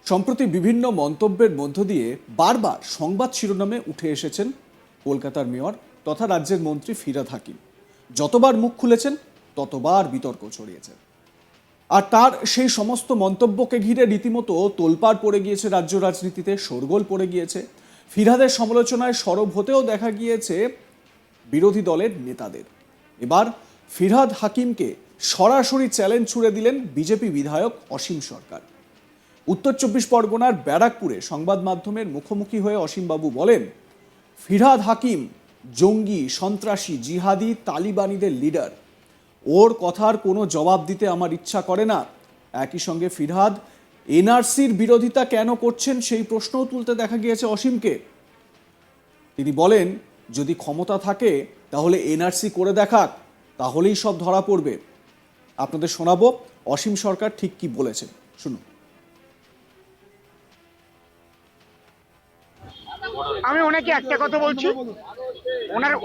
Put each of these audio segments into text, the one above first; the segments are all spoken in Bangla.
সম্প্রতি বিভিন্ন মন্তব্যের মধ্য দিয়ে বারবার সংবাদ শিরোনামে উঠে এসেছেন কলকাতার মেয়র তথা রাজ্যের মন্ত্রী ফিরহাদ হাকিম। যতবার মুখ খুলেছেন ততবার বিতর্ক ছড়িয়েছে, আর তার সেই সমস্ত মন্তব্যকে ঘিরে রীতিমতো তোলপাড় পড়ে গিয়েছে রাজ্য রাজনীতিতে, শোরগোল পড়ে গিয়েছে। ফিরহাদের সমালোচনায় সরব হতেও দেখা গিয়েছে বিরোধী দলের নেতাদের। এবার ফিরহাদ হাকিমকে সরাসরি চ্যালেঞ্জ ছুড়ে দিলেন বিজেপি বিধায়ক অসীম সরকার। উত্তর ২৪ পরগনার ব্যারাকপুরে সংবাদ মাধ্যমের মুখোমুখি হয়ে অসীমবাবু বলেন, ফিরহাদ হাকিম জঙ্গি, সন্ত্রাসী, জিহাদি, তালিবানিদের লিডার। ওর কথার কোনো জবাব দিতে আমার ইচ্ছা করে না। একই সঙ্গে ফিরহাদ এনআরসির বিরোধিতা কেন করছেন সেই প্রশ্নও তুলতে দেখা গিয়েছে অসীমকে। তিনি বলেন, যদি ক্ষমতা থাকে তাহলে এনআরসি করে দেখাক, তাহলেই সব ধরা পড়বে। আপনাদের শোনাবো অসীম সরকার ঠিক কি বলেছেন, শুনুন। আমি ওনাকে একটা কথা বলছি,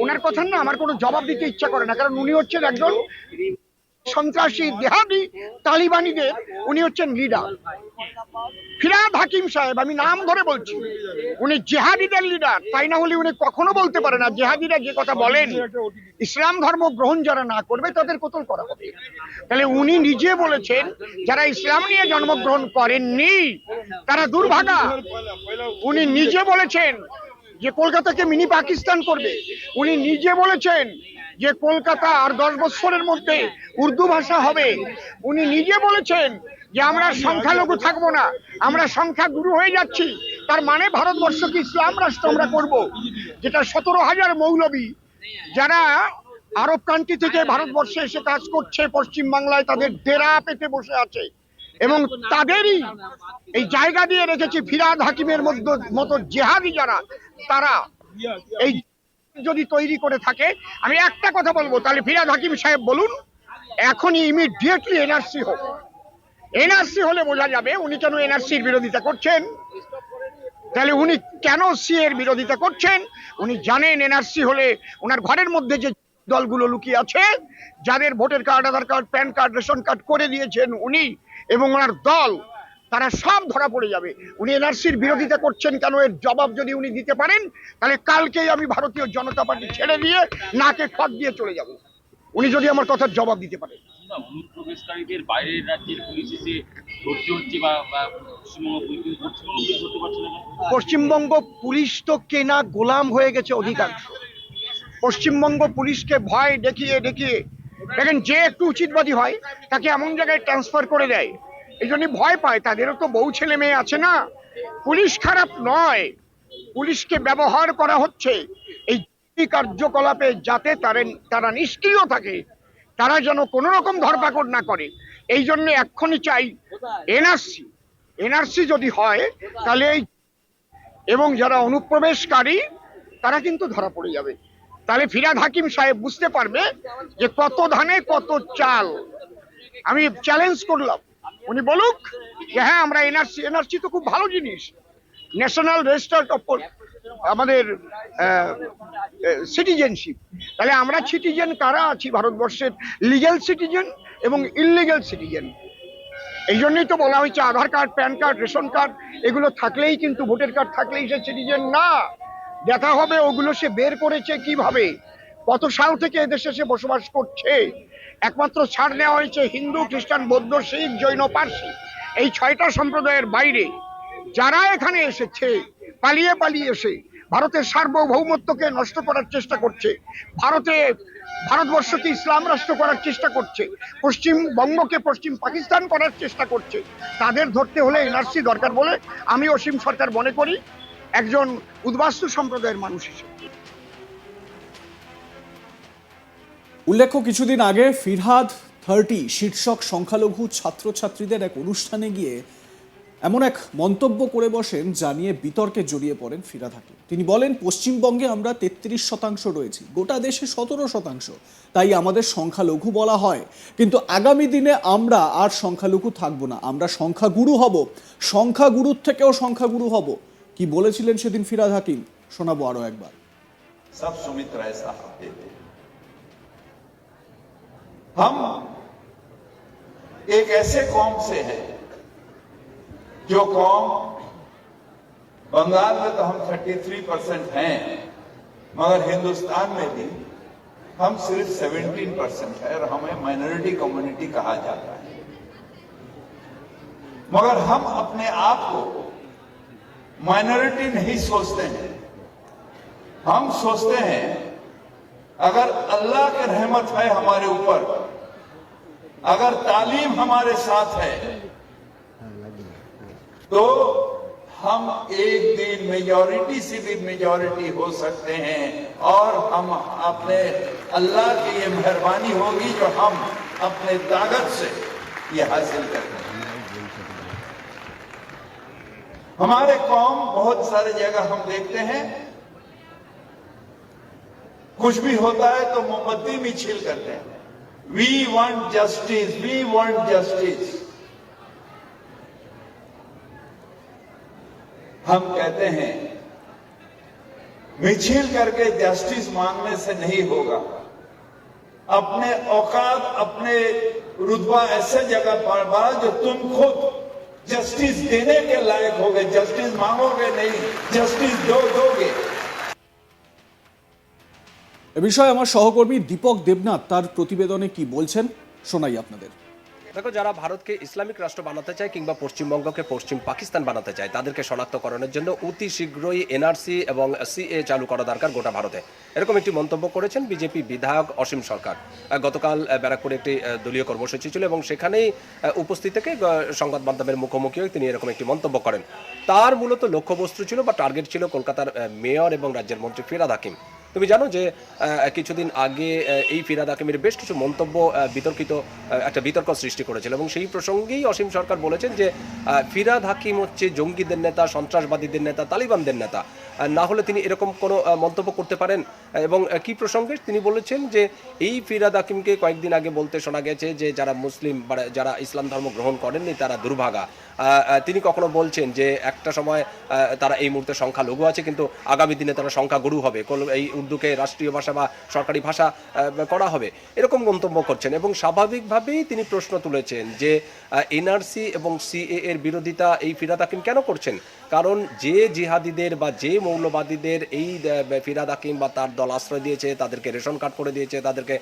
ওনার কথা না আমার কোনো জবাব দিতে ইচ্ছা করে না, কারণ উনি হচ্ছেন একজন সন্ত্রাসী, জিহাদি, তালিবানিদের উনি হচ্ছেন লিডার। ফিরহাদ হাকিম সাহেব, আমি নাম ধরে বলছি, উনি জিহাদিদের লিডার। তাই না হলে উনি কখনো বলতে পারে না জিহাদিরা যে কথা বলেন, ইসলাম ধর্ম গ্রহণ যারা না করবে তাদের কতল করা হবে। তাহলে উনি নিজে বলেছেন যারা ইসলাম নিয়ে জন্মগ্রহণ করেননি তারা দুর্ভাগা। উনি নিজে বলেছেন যে কলকাতাকে মিনি পাকিস্তান করবে। উনি নিজে বলেছেন যে কলকাতা আর 10 বছরের মধ্যে উর্দু ভাষা হবে। উনি নিজে বলেছেন যে আমরা সংখ্যালঘু থাকবো না, আমরা সংখ্যাগুরু হয়ে যাচ্ছি। তার মানে ভারতবর্ষকে ইসলাম রাষ্ট্র আমরা করব, যেটা 17,000 মৌলবী যারা আরব কান্ট্রি থেকে ভারতবর্ষে এসে কাজ করছে, পশ্চিম বাংলায় তাদের ডেরা পেতে বসে আছে, এবং তাদেরই এই জায়গা দিয়ে রেখেছি ফিরহাদ হাকিমের মতো জেহাদি যারা, তারা এই যদি তৈরি করে থাকে। আমি একটা কথা বলবো, তাহলে ফিরহাদ হাকিম সাহেব বলুন এখনই ইমিডিয়েটলি এনআরসি হোক। এনআরসি হলে বোঝা যাবে উনি কেন এনআরসির বিরোধিতা করছেন। তাহলে উনি কেন সি এর বিরোধিতা করছেন? উনি জানেন এনআরসি হলে ওনার ঘরের মধ্যে যে দলগুলো লুকিয়ে আছে, যাদের voter card, Aadhaar card, PAN card, ration card করে দিয়েছেন উনি এবং ওনার দল, তারা সব ধরা পড়ে যাবে। উনি এনআরসির বিরোধিতা করছেন কেন, এর জবাব যদি উনি দিতে পারেন তাহলে কালকেই আমি ভারতীয় জনতা পার্টি ছেড়ে দিয়ে নাকে খত দিয়ে চলে যাব, উনি যদি আমার কথার জবাব দিতে পারেন। অনুপ্রবেশকারীদের বাইরের রাজ্যের পুলিশ এসে ধরতে হচ্ছে বা পশ্চিমবঙ্গ পুলিশ তো কেনা গোলাম হয়ে গেছে অধিকাংশ। পশ্চিমবঙ্গ পুলিশকে ভয় দেখিয়ে দেখিয়ে দেখেন, যে একটু উচিতবাদী হয় তাকে এমন জায়গায় ট্রান্সফার করে দেয়, এই জন্য ভয় পায়। তাদেরও তো বউ ছেলে মেয়ে আছে না। পুলিশ খারাপ নয়, পুলিশকে ব্যবহার করা হচ্ছে এই কার্যকলাপে, যাতে তারা নিষ্ক্রিয় থাকে, তারা যেন কোনো রকম ধরপাকড় না করে। এই জন্য এক্ষুনি চাই এনআরসি যদি হয় তাহলে এবং যারা অনুপ্রবেশকারী তারা কিন্তু ধরা পড়ে যাবে। তাহলে ফিরহাদ হাকিম সাহেব বুঝতে পারবে যে কত ধানে কত চাল। আমি চ্যালেঞ্জ করলাম, উনি বলুক যে হ্যাঁ আমরা এনআরসি তো খুব ভালো জিনিস, ন্যাশনাল রেজিস্টার অফ আমাদের সিটিজেনশিপ। তাহলে আমরা সিটিজেন কারা আছি ভারতবর্ষের? লিগ্যাল সিটিজেন এবং ইললিগ্যাল সিটিজেন। এই জন্যই তো বলা হয়েছে Aadhaar card, PAN card, ration card এগুলো থাকলেই কিন্তু, ভোটার কার্ড থাকলেই সে সিটিজেন না। দেখা হবে ওগুলো সে বের করেছে কিভাবে, কত সাল থেকে এদেশে সে বসবাস করছে। একমাত্র ছাড় দেওয়া হয়েছে হিন্দু, খ্রিস্টান, বৌদ্ধ, শিখ, জৈন, পার্সি, এই 6টা সম্প্রদায়ের বাইরে যারা এখানে এসেছে পালিয়ে এসে ভারতের সার্বভৌমত্বকে নষ্ট করার চেষ্টা করছে, ভারতবর্ষকে ইসলাম রাষ্ট্র করার চেষ্টা করছে, পশ্চিমবঙ্গকে পশ্চিম পাকিস্তান করার চেষ্টা করছে, তাদের ধরতে হলে এনআরসি দরকার বলে আমি অসীম সরকার মনে করি, একজন উদ্বাস্তু সম্প্রদায়ের মানুষ হিসেবে। উল্লেখ্য, কিছুদিন আগে ফিরহাদ 30 শীর্ষক সংখ্যালঘু ছাত্রছাত্রীদের এক অনুষ্ঠানে গিয়ে এমন এক মন্তব্য করে বসেন যা নিয়ে বিতর্কে জড়িয়ে পড়েন ফিরহাদ হাকিম। তিনি বলেন, পশ্চিমবঙ্গে আমরা 33% রয়েছি, গোটা দেশে 17%, তাই আমাদের সংখ্যালঘু বলা হয়। কিন্তু আগামী দিনে আমরা আর সংখ্যালঘু থাকবো না, আমরা সংখ্যাগুরু হব, সংখ্যাগুরুর থেকেও সংখ্যাগুরু হব। কি বলেছিলেন সেদিন ফিরহাদ হাকিম, শোনাবো আরো একবার। सब सुमित्र ऐसा कहते थे, हम एक ऐसे कौम से हैं जो कौम बंगाल में तो हम 33% हैं, मगर हिंदुस्तान में भी हम सिर्फ 17% है और हमें माइनॉरिटी कम्युनिटी कहा जाता है। मगर हम अपने आप को माइनॉरिटी नहीं सोचते हैं, हम सोचते हैं अगर अल्लाह की रहमत है हमारे ऊपर, अगर तालीम हमारे साथ है, तो हम एक दिन मेजॉरिटी से भी मेजॉरिटी हो सकते हैं और हम अपने अल्लाह की ये मेहरबानी होगी जो हम अपने ताकत से ये हासिल करते हैं। हमारे कौम बहुत सारे जगह हम देखते हैं, कुछ भी होता है तो मोमबत्ती मिছিল करते हैं, we want justice, we want justice. हम कहते हैं मिছিল करके जस्टिस मांगने से नहीं होगा, अपने औकात, अपने रुतबा ऐसे जगह पर बढ़ा जो तुम खुद जस्टिस देने के लायक होगे, जस्टिस मांगोगे नहीं, जस्टिस दोगे। এ বিষয়ে আমার সহকর্মী দীপক দেবনাথ তার প্রতিবেদনে কি বলছেন শোনাই আপনাদের। দেখো, যারা ভারতকে ইসলামিক রাষ্ট্র বানাতে চায় কিংবা পশ্চিমবঙ্গকে পশ্চিম পাকিস্তান বানাতে চায় তাদেরকে শনাক্তকরণের জন্য অতি শীঘ্রই এনআরসি এবং সিএ চালু করা দরকার গোটা ভারতে, এরকম একটি মন্তব্য করেছেন বিজেপি বিধায়ক অসীম সরকার। গতকাল ব্যারাকপুরে একটি দলীয় কর্মসূচি ছিল এবং সেখানেই উপস্থিত থেকে সংবাদ মাধ্যমের মুখোমুখি হয়ে তিনি এরকম একটি মন্তব্য করেন। তার মূলত লক্ষ্যবস্তু ছিল বা টার্গেট ছিল কলকাতার মেয়র এবং রাজ্যের মন্ত্রী ফিরহাদ হাকিম। তুমি জানো যে কিছুদিন আগে এই ফিরহাদ হাকিমের বেশ কিছু মন্তব্য একটা বিতর্ক সৃষ্টি করেছিল এবং সেই প্রসঙ্গেই অসীম সরকার বলেছেন যে ফিরহাদ হাকিম হচ্ছে জঙ্গিদের নেতা, সন্ত্রাসবাদীদের নেতা, তালিবানদের নেতা, না হলে তিনি এরকম কোনো মন্তব্য করতে পারেন। এবং কি প্রসঙ্গে তিনি বলেছেন যে এই ফিরহাদ হাকিমকে কয়েকদিন আগে বলতে শোনা গেছে যে যারা মুসলিম বা যারা ইসলাম ধর্ম গ্রহণ করেননি তারা দুর্ভাগা। তিনি কখনো বলছেন যে একটা সময় তারা এই মুহূর্তে সংখ্যালঘু আছে কিন্তু আগামী দিনে তারা সংখ্যাগুরু হবে, এই উর্দুকে রাষ্ট্রীয় ভাষা বা সরকারি ভাষা করা হবে, এরকম মন্তব্য করছেন। এবং স্বাভাবিকভাবেই তিনি প্রশ্ন তুলেছেন যে এনআরসি এবং সিএ এর বিরোধিতা এই ফিরহাদ হাকিম কেন করছেন, কারণ যে জিহাদিদের বা যে মৌলবাদীদের এই ফিরহাদ হাকিম বা তার দল আশ্রয় দিয়েছে, তাদেরকে রেশন কার্ড করে দিয়েছে, তাদেরকে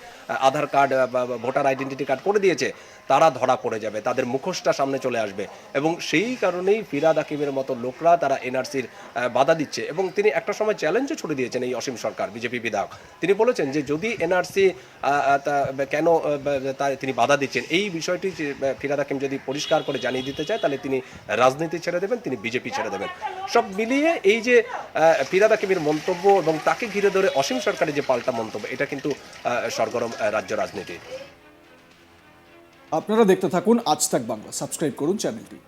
আধার কার্ড বা ভোটার আইডেন্টিটি কার্ড করে দিয়েছে, তারা ধরা পড়ে যাবে, তাদের মুখোশটা সামনে চলে আসবে। এবং সেই কারণেই ফিরহাদ হাকিমের মতো লোকরা তারা এনআরসির বাধা দিচ্ছে। এবং তিনি একটা সময় চ্যালেঞ্জও ছুড়ে দিয়েছেন এই অসীম সরকার বিজেপি বিধায়ক। তিনি বলেছেন যে যদি এনআরসি কেন তিনি বাধা দিচ্ছেন এই বিষয়টি ফিরহাদ হাকিম যদি পরিষ্কার করে জানিয়ে দিতে চায় তাহলে তিনি রাজনীতি ছেড়ে দেবেন, তিনি বিজেপি ছেড়ে দেবেন। সব মিলিয়ে এই যে ফিরহাদ হাকিমের মন্তব্য এবং তাকে ঘিরে ধরে অসীম সরকারের যে পাল্টা মন্তব্য, এটা কিন্তু সরগরম রাজ্য রাজনীতি। আপনারা দেখতে থাকুন আজ তাক বাংলা, সাবস্ক্রাইব করুন চ্যানেলটি।